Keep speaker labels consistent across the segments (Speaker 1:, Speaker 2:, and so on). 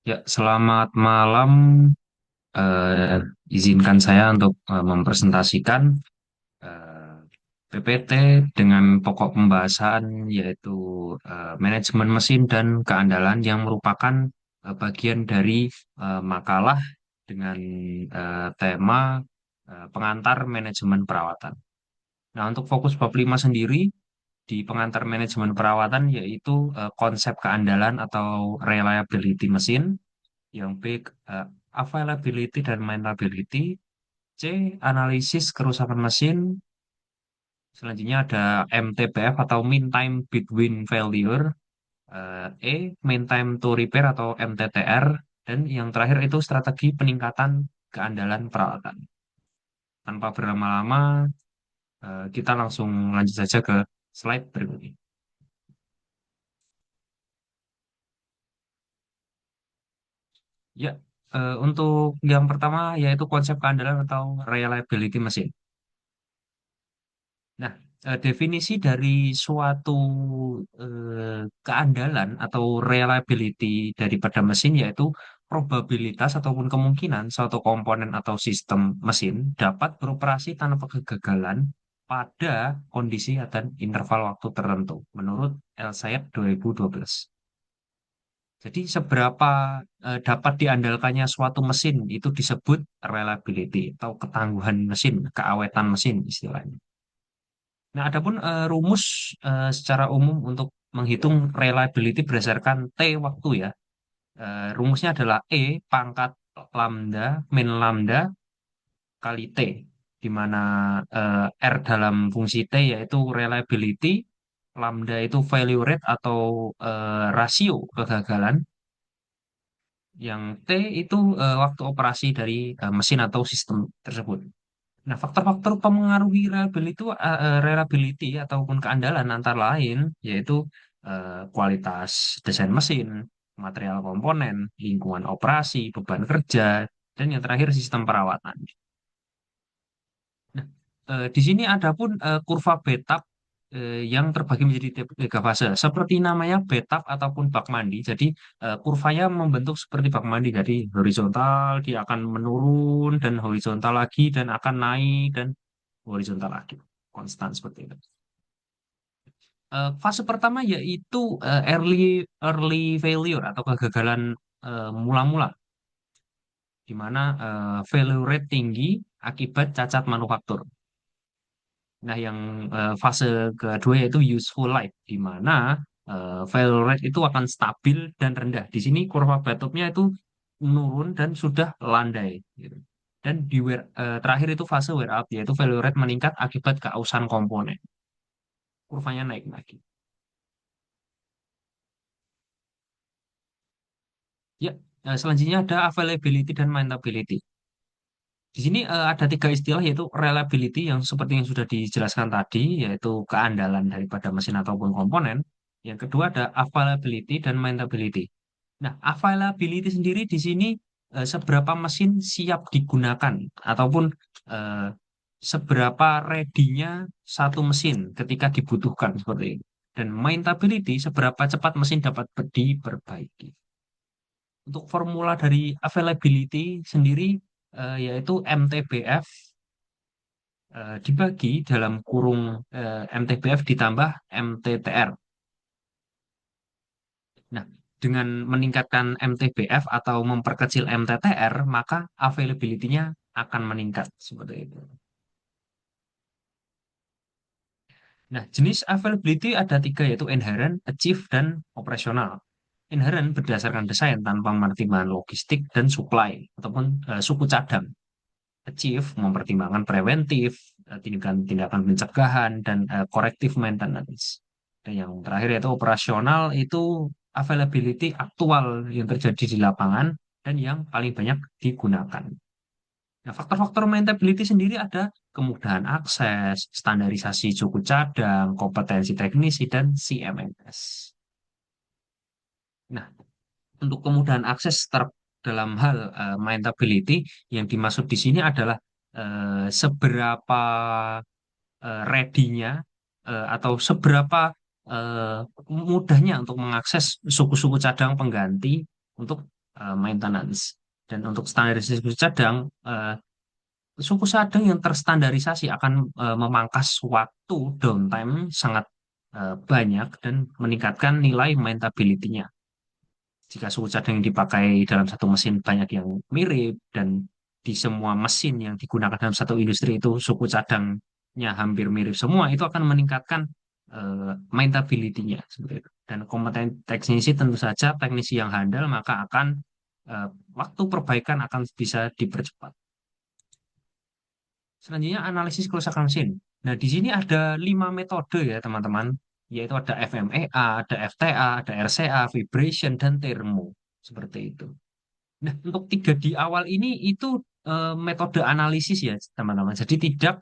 Speaker 1: Ya, selamat malam. Eh, Izinkan saya untuk mempresentasikan eh, PPT dengan pokok pembahasan yaitu manajemen mesin dan keandalan yang merupakan bagian dari makalah dengan tema pengantar manajemen perawatan. Nah, untuk fokus bab 5 sendiri di pengantar manajemen perawatan yaitu konsep keandalan atau reliability mesin, yang B, eh, availability dan maintainability. C, analisis kerusakan mesin. Selanjutnya ada MTBF atau mean time between failure. E, mean time to repair atau MTTR. Dan yang terakhir itu strategi peningkatan keandalan peralatan. Tanpa berlama-lama, kita langsung lanjut saja ke slide berikutnya. Ya, untuk yang pertama yaitu konsep keandalan atau reliability mesin. Nah, definisi dari suatu keandalan atau reliability daripada mesin yaitu probabilitas ataupun kemungkinan suatu komponen atau sistem mesin dapat beroperasi tanpa kegagalan pada kondisi dan interval waktu tertentu menurut Elsayed 2012. Jadi seberapa dapat diandalkannya suatu mesin itu disebut reliability atau ketangguhan mesin, keawetan mesin istilahnya. Nah, adapun rumus secara umum untuk menghitung reliability berdasarkan T waktu ya. Rumusnya adalah E pangkat lambda min lambda kali T, di mana R dalam fungsi T yaitu reliability, lambda itu failure rate atau rasio kegagalan, yang T itu waktu operasi dari mesin atau sistem tersebut. Nah, faktor-faktor pemengaruhi reliability ataupun keandalan antara lain yaitu kualitas desain mesin, material komponen, lingkungan operasi, beban kerja, dan yang terakhir sistem perawatan. Nah, di sini ada pun kurva betap yang terbagi menjadi tiga fase. Seperti namanya betap ataupun bak mandi. Jadi kurvanya membentuk seperti bak mandi. Jadi horizontal, dia akan menurun dan horizontal lagi dan akan naik dan horizontal lagi. Konstan seperti itu. Fase pertama yaitu early early failure atau kegagalan mula-mula, di mana failure rate tinggi akibat cacat manufaktur. Nah, yang fase kedua yaitu useful life, di mana failure rate itu akan stabil dan rendah. Di sini kurva batopnya itu menurun dan sudah landai, gitu. Dan terakhir itu fase wear out, yaitu failure rate meningkat akibat keausan komponen. Kurvanya naik lagi. Ya, selanjutnya ada availability dan maintainability. Di sini ada tiga istilah yaitu reliability yang seperti yang sudah dijelaskan tadi, yaitu keandalan daripada mesin ataupun komponen. Yang kedua ada availability dan maintainability. Nah, availability sendiri di sini seberapa mesin siap digunakan ataupun eh, seberapa ready-nya satu mesin ketika dibutuhkan seperti itu. Dan maintainability seberapa cepat mesin dapat diperbaiki. Untuk formula dari availability sendiri yaitu MTBF dibagi dalam kurung MTBF ditambah MTTR. Nah, dengan meningkatkan MTBF atau memperkecil MTTR, maka availability-nya akan meningkat seperti itu. Nah, jenis availability ada tiga yaitu inherent, achieve, dan operasional. Inherent berdasarkan desain tanpa pertimbangan logistik dan supply ataupun suku cadang. Achieve mempertimbangkan preventif, tindakan-tindakan pencegahan, dan corrective maintenance. Dan yang terakhir yaitu operasional itu availability aktual yang terjadi di lapangan dan yang paling banyak digunakan. Nah, faktor-faktor maintainability sendiri ada kemudahan akses, standarisasi suku cadang, kompetensi teknisi, dan CMMS. Nah, untuk kemudahan akses dalam hal maintainability yang dimaksud di sini adalah seberapa ready-nya atau seberapa eh, mudahnya untuk mengakses suku-suku cadang pengganti untuk maintenance. Dan untuk standarisasi suku cadang, suku cadang yang terstandarisasi akan memangkas waktu downtime sangat banyak dan meningkatkan nilai maintainability-nya. Jika suku cadang yang dipakai dalam satu mesin banyak yang mirip dan di semua mesin yang digunakan dalam satu industri itu suku cadangnya hampir mirip semua, itu akan meningkatkan maintainability-nya seperti itu. Dan kompeten teknisi tentu saja teknisi yang handal maka akan eh, waktu perbaikan akan bisa dipercepat. Selanjutnya analisis kerusakan mesin. Nah, di sini ada 5 metode ya teman-teman, yaitu ada FMEA, ada FTA, ada RCA, vibration, dan thermo. Seperti itu. Nah, untuk tiga di awal ini itu metode analisis ya teman-teman. Jadi tidak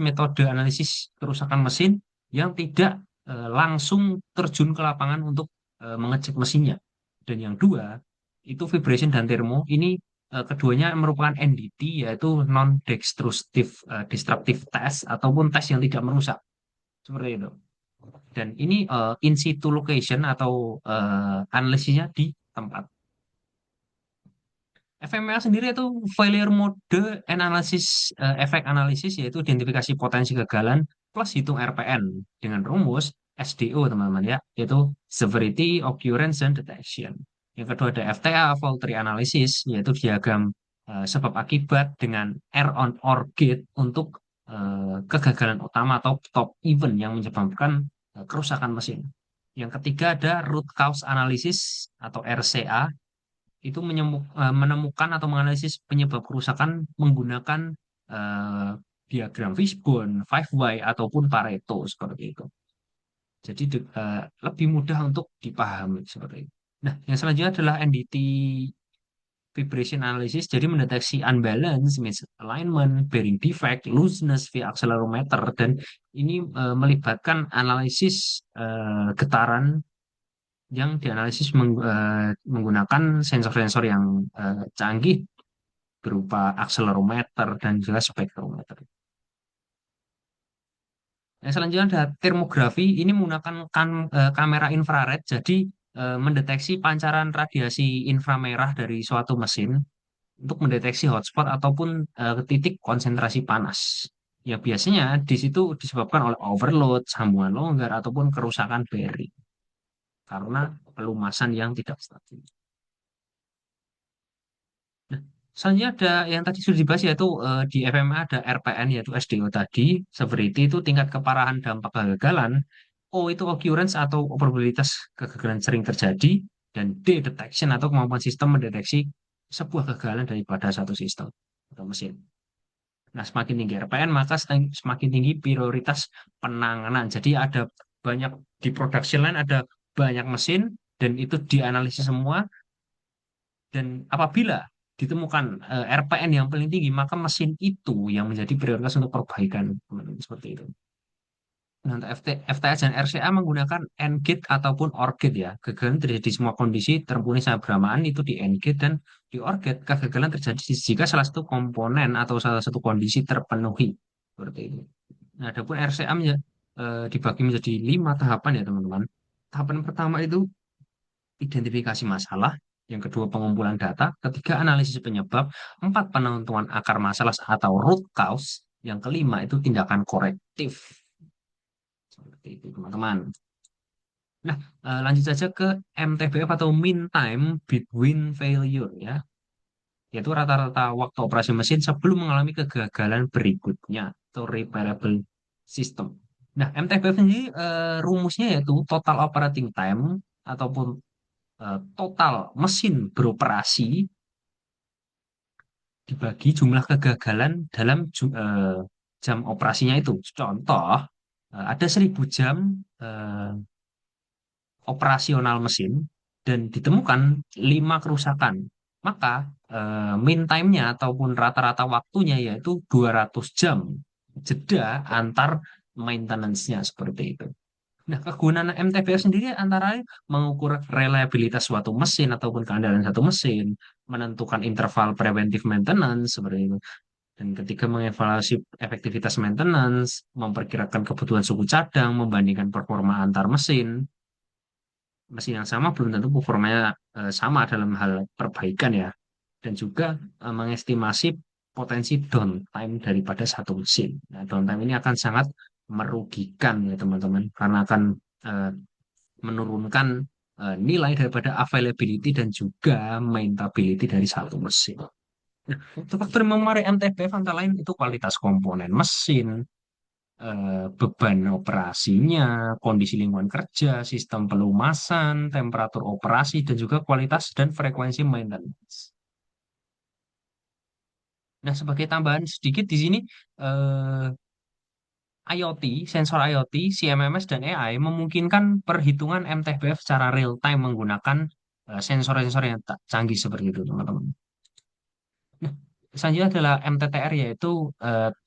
Speaker 1: metode analisis kerusakan mesin yang tidak langsung terjun ke lapangan untuk mengecek mesinnya. Dan yang dua, itu vibration dan thermo. Ini keduanya merupakan NDT, yaitu non-destructive destructive test ataupun tes yang tidak merusak. Seperti itu. Dan ini in situ location atau analisisnya di tempat. FML sendiri itu failure mode analysis efek analisis yaitu identifikasi potensi kegagalan plus hitung RPN dengan rumus SDO teman-teman ya, yaitu severity, occurrence, and detection. Yang kedua ada FTA fault tree analysis yaitu diagram sebab akibat dengan R on OR gate untuk kegagalan utama atau top event yang menyebabkan kerusakan mesin. Yang ketiga ada root cause analysis atau RCA itu menemukan atau menganalisis penyebab kerusakan menggunakan eh, diagram Fishbone, 5Y ataupun Pareto seperti itu. Jadi lebih mudah untuk dipahami seperti itu. Nah, yang selanjutnya adalah NDT vibration analysis, jadi mendeteksi unbalance, misalignment, bearing defect, looseness via accelerometer, dan ini melibatkan analisis getaran yang dianalisis menggunakan sensor-sensor yang canggih berupa akselerometer dan juga spektrometer. Yang selanjutnya ada termografi. Ini menggunakan kamera infrared, jadi mendeteksi pancaran radiasi inframerah dari suatu mesin untuk mendeteksi hotspot ataupun titik konsentrasi panas. Ya biasanya di situ disebabkan oleh overload, sambungan longgar, ataupun kerusakan bearing karena pelumasan yang tidak stabil. Nah, selanjutnya ada yang tadi sudah dibahas yaitu di FMA ada RPN yaitu SDO tadi, severity itu tingkat keparahan dampak kegagalan, O itu occurrence atau probabilitas kegagalan sering terjadi, dan D detection atau kemampuan sistem mendeteksi sebuah kegagalan daripada satu sistem atau mesin. Nah, semakin tinggi RPN maka semakin tinggi prioritas penanganan. Jadi ada banyak di production line ada banyak mesin dan itu dianalisis semua dan apabila ditemukan RPN yang paling tinggi, maka mesin itu yang menjadi prioritas untuk perbaikan. Seperti itu. Nah, untuk FTS dan RCA menggunakan AND gate ataupun OR gate ya. Kegagalan terjadi di semua kondisi terpenuhi secara bersamaan itu di AND gate, dan di OR gate kegagalan terjadi jika salah satu komponen atau salah satu kondisi terpenuhi. Seperti itu. Nah, adapun RCA dibagi menjadi 5 tahapan ya teman-teman. Tahapan pertama itu identifikasi masalah, yang kedua pengumpulan data, ketiga analisis penyebab, empat penentuan akar masalah atau root cause, yang kelima itu tindakan korektif. Seperti itu teman-teman. Nah, lanjut saja ke MTBF atau mean time between failure ya, yaitu rata-rata waktu operasi mesin sebelum mengalami kegagalan berikutnya atau repairable system. Nah, MTBF ini rumusnya yaitu total operating time ataupun total mesin beroperasi dibagi jumlah kegagalan dalam jam operasinya itu. Contoh, ada 1.000 jam eh, operasional mesin dan ditemukan 5 kerusakan. Maka mean time-nya ataupun rata-rata waktunya yaitu 200 jam jeda antar maintenance-nya seperti itu. Nah, kegunaan MTBF sendiri antara lain mengukur reliabilitas suatu mesin ataupun keandalan satu mesin, menentukan interval preventive maintenance seperti itu. Dan ketika mengevaluasi efektivitas maintenance, memperkirakan kebutuhan suku cadang, membandingkan performa antar mesin. mesin yang sama belum tentu performanya sama dalam hal perbaikan ya. Dan juga mengestimasi potensi downtime daripada satu mesin. Nah, downtime ini akan sangat merugikan ya teman-teman, karena akan eh, menurunkan nilai daripada availability dan juga maintainability dari satu mesin. Nah, untuk faktor yang mempengaruhi MTBF antara lain itu kualitas komponen mesin, beban operasinya, kondisi lingkungan kerja, sistem pelumasan, temperatur operasi, dan juga kualitas dan frekuensi maintenance. Nah, sebagai tambahan sedikit di sini, eh, IoT, sensor IoT, CMMS, dan AI memungkinkan perhitungan MTBF secara real time menggunakan sensor-sensor yang tak canggih seperti itu, teman-teman. Nah, selanjutnya adalah MTTR, yaitu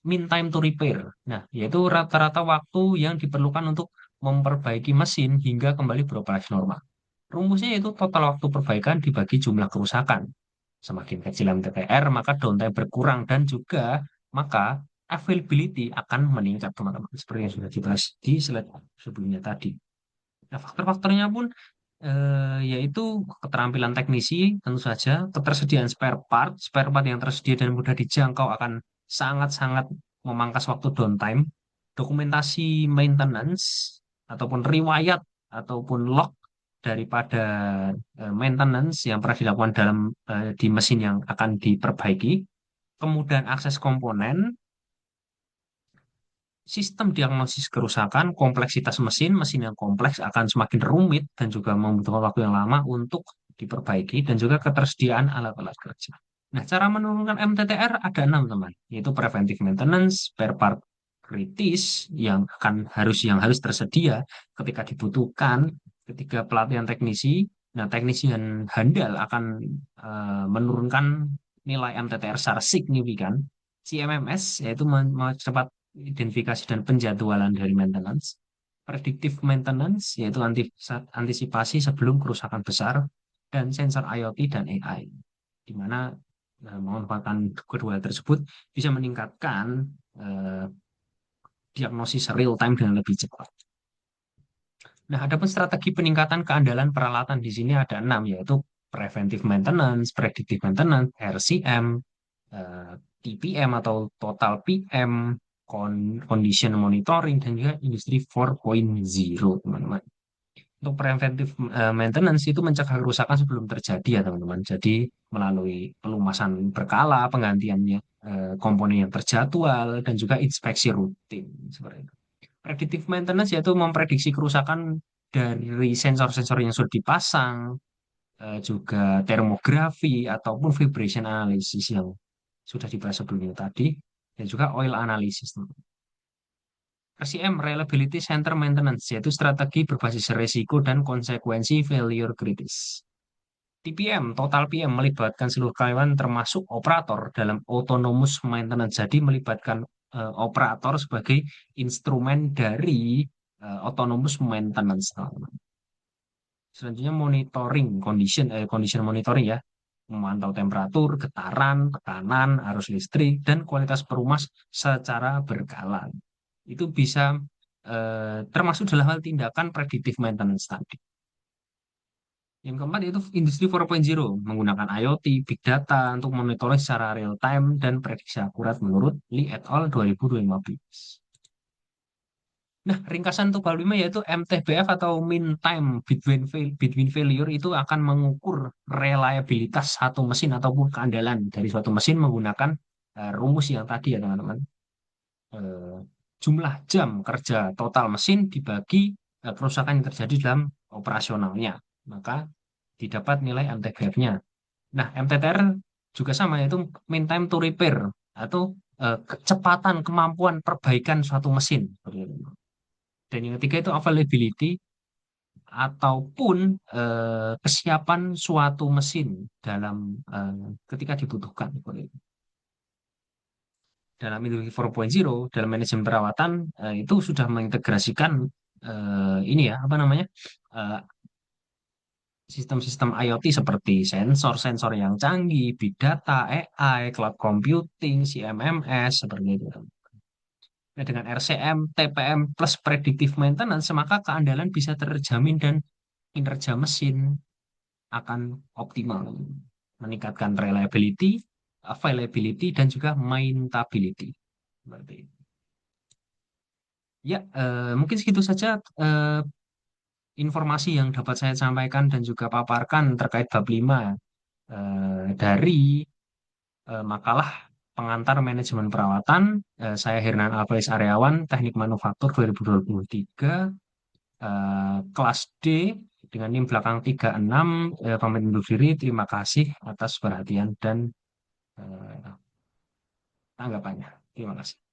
Speaker 1: mean time to repair. Nah, yaitu rata-rata waktu yang diperlukan untuk memperbaiki mesin hingga kembali beroperasi normal. Rumusnya yaitu total waktu perbaikan dibagi jumlah kerusakan. Semakin kecil MTTR, maka downtime berkurang dan juga maka availability akan meningkat, teman-teman. Seperti yang sudah dibahas di slide sebelumnya tadi. Nah, faktor-faktornya pun yaitu keterampilan teknisi, tentu saja, ketersediaan spare part yang tersedia dan mudah dijangkau akan sangat-sangat memangkas waktu downtime, dokumentasi maintenance, ataupun riwayat, ataupun log daripada maintenance yang pernah dilakukan di mesin yang akan diperbaiki, kemudian akses komponen, sistem diagnosis kerusakan, kompleksitas mesin, mesin yang kompleks akan semakin rumit dan juga membutuhkan waktu yang lama untuk diperbaiki dan juga ketersediaan alat-alat kerja. Nah, cara menurunkan MTTR ada 6 teman, yaitu preventive maintenance, spare part kritis yang harus tersedia ketika dibutuhkan, ketika pelatihan teknisi. Nah, teknisi yang handal akan menurunkan nilai MTTR secara signifikan. CMMS yaitu mempercepat identifikasi dan penjadwalan dari maintenance. Predictive maintenance yaitu antisipasi sebelum kerusakan besar, dan sensor IoT dan AI, di mana memanfaatkan kedua hal tersebut bisa meningkatkan eh, diagnosis real time dengan lebih cepat. Nah, adapun strategi peningkatan keandalan peralatan di sini ada 6, yaitu preventive maintenance, predictive maintenance, RCM, eh, TPM atau total PM, condition monitoring, dan juga industri 4.0, teman-teman. Untuk preventive maintenance itu mencegah kerusakan sebelum terjadi ya, teman-teman. Jadi melalui pelumasan berkala, penggantiannya komponen yang terjadwal, dan juga inspeksi rutin seperti itu. Predictive maintenance yaitu memprediksi kerusakan dari sensor-sensor yang sudah dipasang, juga termografi ataupun vibration analysis yang sudah dibahas sebelumnya tadi, dan juga oil analysis. RCM, Reliability Center Maintenance, yaitu strategi berbasis risiko dan konsekuensi failure kritis. TPM, Total PM, melibatkan seluruh karyawan termasuk operator dalam autonomous maintenance. Jadi melibatkan operator sebagai instrumen dari autonomous maintenance. Selanjutnya monitoring, condition monitoring ya, memantau temperatur, getaran, tekanan, arus listrik, dan kualitas perumas secara berkala. Itu bisa termasuk dalam hal tindakan predictive maintenance tadi. Yang keempat itu industri 4.0 menggunakan IoT, big data untuk monitoring secara real time dan prediksi akurat menurut Lee et al. 2015. Nah, ringkasan untuk hal 5 yaitu MTBF atau mean time between failure itu akan mengukur reliabilitas satu mesin ataupun keandalan dari suatu mesin menggunakan rumus yang tadi ya teman-teman. Eh, Jumlah jam kerja total mesin dibagi kerusakan yang terjadi dalam operasionalnya. Maka didapat nilai MTBF-nya. Nah, MTTR juga sama, yaitu mean time to repair atau kecepatan kemampuan perbaikan suatu mesin. Dan yang ketiga itu availability ataupun kesiapan suatu mesin dalam ketika dibutuhkan. Dalam industri 4.0, dalam manajemen perawatan itu sudah mengintegrasikan ini ya apa namanya eh, sistem-sistem IoT seperti sensor-sensor yang canggih, big data, AI, cloud computing, CMMS seperti itu. Nah, dengan RCM, TPM plus predictive maintenance, maka keandalan bisa terjamin dan kinerja mesin akan optimal, meningkatkan reliability, availability, dan juga maintainability. Seperti itu. Ya, mungkin segitu saja eh, informasi yang dapat saya sampaikan dan juga paparkan terkait bab 5 dari makalah pengantar manajemen perawatan. Saya Hernan Alvarez Aryawan, Teknik Manufaktur 2023, kelas D dengan NIM belakang 36, pamit undur diri. Terima kasih atas perhatian dan eh, tanggapannya. Terima kasih.